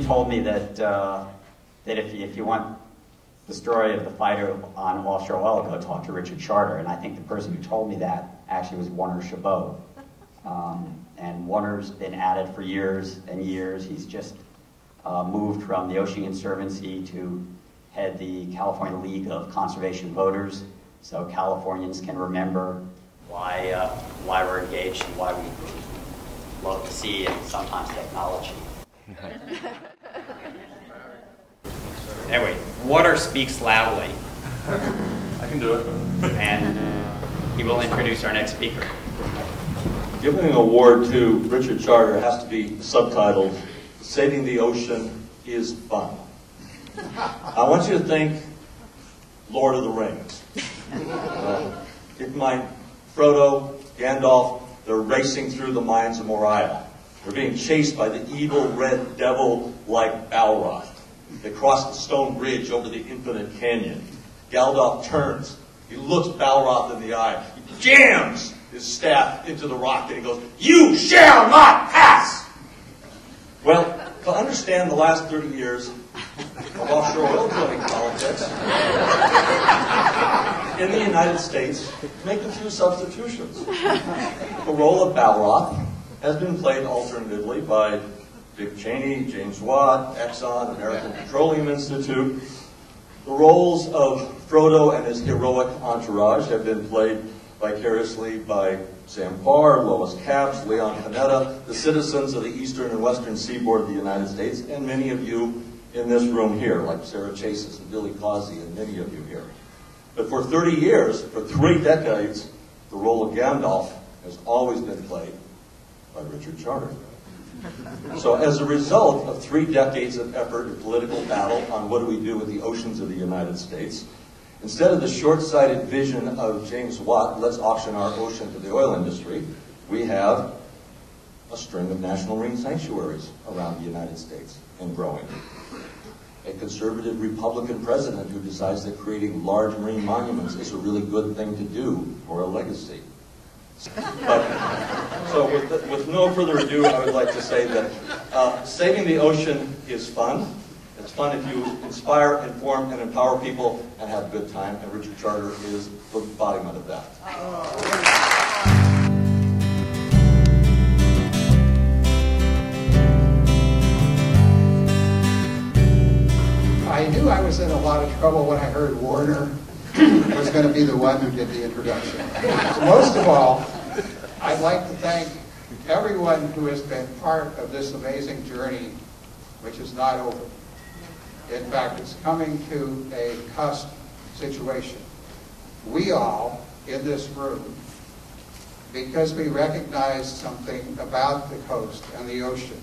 told me that that if you want the story of the fight on offshore oil, go talk to Richard Charter. And I think the person who told me that actually was Warner Chabot. And Warner's been at it for years and years. He's just moved from the Ocean Conservancy to head the California League of Conservation Voters, so Californians can remember why we're engaged and why we love the sea and sometimes technology. Anyway, water speaks loudly. I can do it. And he will introduce our next speaker. Giving an award to Richard Charter has to be subtitled, Saving the Ocean is Fun. I want you to think Lord of the Rings. Keep in mind, Frodo, Gandalf, they're racing through the mines of Moria. They're being chased by the evil red devil like Balrog. They cross the stone bridge over the infinite canyon. Gandalf turns. He looks Balrog in the eye. He jams his staff into the rock and he goes, "You shall not pass!" Well, to understand the last 30 years of offshore oil drilling politics in the United States, make a few substitutions. The role of Balrog has been played alternatively by Dick Cheney, James Watt, Exxon, American Petroleum Institute. The roles of Frodo and his heroic entourage have been played vicariously by Sam Parr, Lois Capps, Leon Panetta, the citizens of the eastern and western seaboard of the United States, and many of you in this room here, like Sarah Chases and Billy Causey and many of you here. But for 30 years, for 3 decades, the role of Gandalf has always been played by Richard Charter. So as a result of 3 decades of effort and political battle on what do we do with the oceans of the United States, instead of the short-sighted vision of James Watt, let's auction our ocean to the oil industry, we have a string of national marine sanctuaries around the United States and growing. A conservative Republican president who decides that creating large marine monuments is a really good thing to do for a legacy. So with no further ado, I would like to say that saving the ocean is fun. It's fun if you inspire, inform, and empower people and have a good time, and Richard Charter is the embodiment of that. I knew I was in a lot of trouble when I heard Warner was going to be the one who did the introduction. So most of all, I'd like to thank everyone who has been part of this amazing journey, which is not over. In fact, it's coming to a cusp situation. We all, in this room, because we recognize something about the coast and the ocean.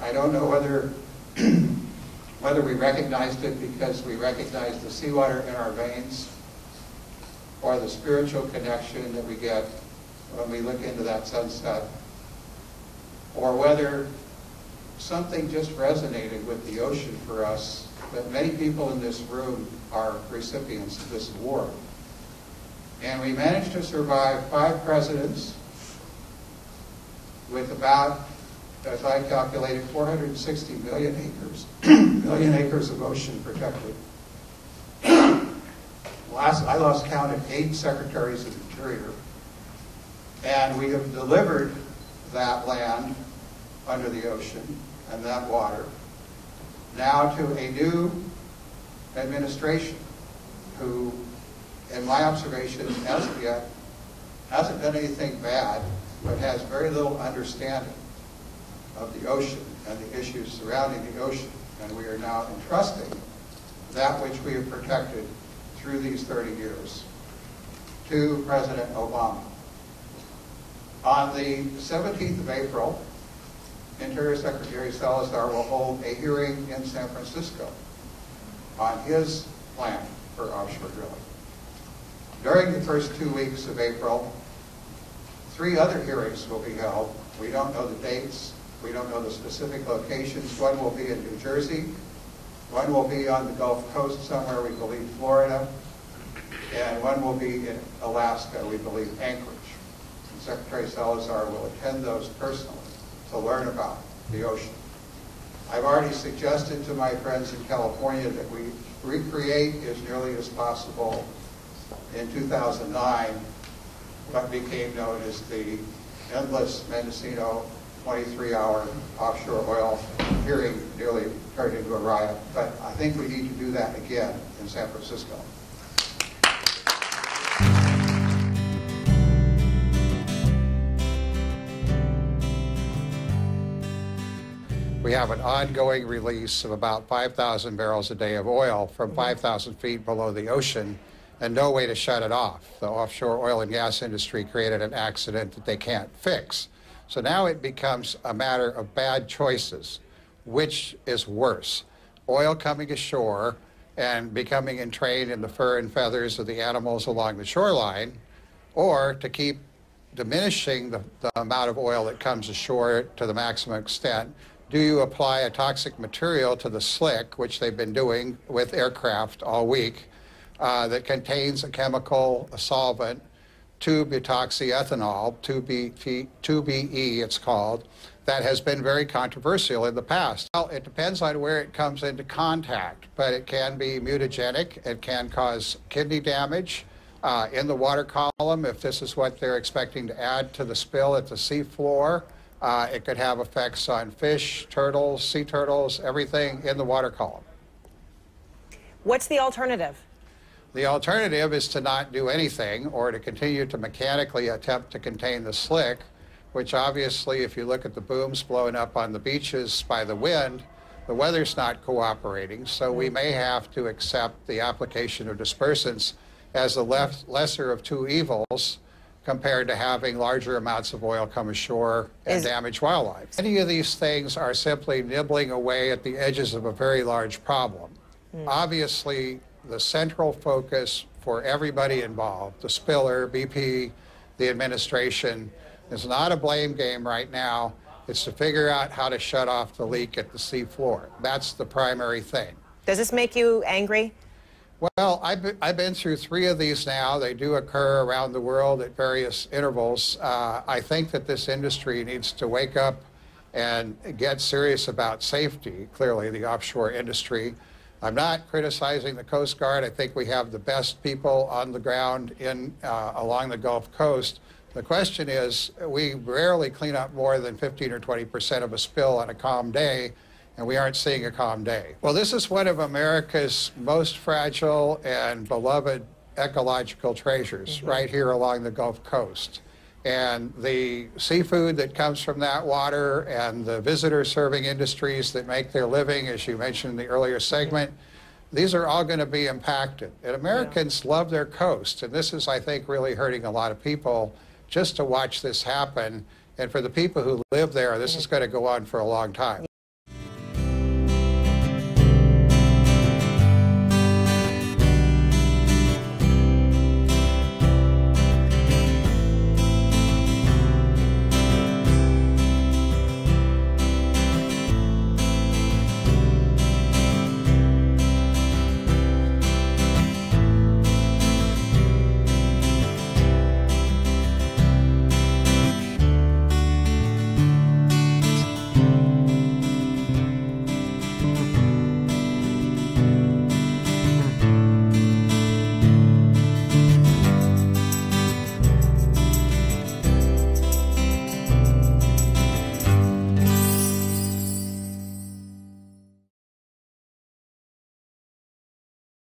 I don't know whether we recognized it because we recognized the seawater in our veins, or the spiritual connection that we get when we look into that sunset, or whether something just resonated with the ocean for us, that many people in this room are recipients of this award. And we managed to survive 5 presidents with about, as I calculated, 460 million acres, million acres of ocean protected. I lost count of 8 secretaries of Interior, and we have delivered that land under the ocean and that water now to a new administration who, in my observation, as of yet, hasn't done anything bad, but has very little understanding of the ocean and the issues surrounding the ocean. And we are now entrusting that which we have protected through these 30 years to President Obama. On the 17th of April, Interior Secretary Salazar will hold a hearing in San Francisco on his plan for offshore drilling. During the first 2 weeks of April, 3 other hearings will be held. We don't know the dates. We don't know the specific locations. One will be in New Jersey. One will be on the Gulf Coast somewhere, we believe Florida. And one will be in Alaska, we believe Anchorage. And Secretary Salazar will attend those personally to learn about the ocean. I've already suggested to my friends in California that we recreate as nearly as possible in 2009 what became known as the endless Mendocino 23-hour offshore oil hearing nearly turned into a riot. But I think we need to do that again in San Francisco. We have an ongoing release of about 5,000 barrels a day of oil from 5,000 feet below the ocean, and no way to shut it off. The offshore oil and gas industry created an accident that they can't fix. So now it becomes a matter of bad choices. Which is worse? Oil coming ashore and becoming entrained in the fur and feathers of the animals along the shoreline, or to keep diminishing the amount of oil that comes ashore to the maximum extent? Do you apply a toxic material to the slick, which they've been doing with aircraft all week, that contains a chemical, a solvent, 2-butoxyethanol, 2BE it's called, that has been very controversial in the past. Well, it depends on where it comes into contact, but it can be mutagenic. It can cause kidney damage in the water column if this is what they're expecting to add to the spill at the seafloor. It could have effects on fish, turtles, sea turtles, everything in the water column. What's the alternative? The alternative is to not do anything, or to continue to mechanically attempt to contain the slick, which obviously, if you look at the booms blowing up on the beaches by the wind, the weather's not cooperating, so we may have to accept the application of dispersants as the lesser of two evils, compared to having larger amounts of oil come ashore and damage wildlife. Any of these things are simply nibbling away at the edges of a very large problem. Obviously, the central focus for everybody involved, the spiller, BP, the administration, is not a blame game right now. It's to figure out how to shut off the leak at the seafloor. That's the primary thing. Does this make you angry? Well, I've been through 3 of these now. They do occur around the world at various intervals. I think that this industry needs to wake up and get serious about safety, clearly, the offshore industry. I'm not criticizing the Coast Guard. I think we have the best people on the ground along the Gulf Coast. The question is, we rarely clean up more than 15 or 20% of a spill on a calm day, and we aren't seeing a calm day. Well, this is one of America's most fragile and beloved ecological treasures, right here along the Gulf Coast. And the seafood that comes from that water and the visitor serving industries that make their living, as you mentioned in the earlier segment, these are all going to be impacted. And Americans love their coast, and this is, I think, really hurting a lot of people just to watch this happen. And for the people who live there, this is going to go on for a long time.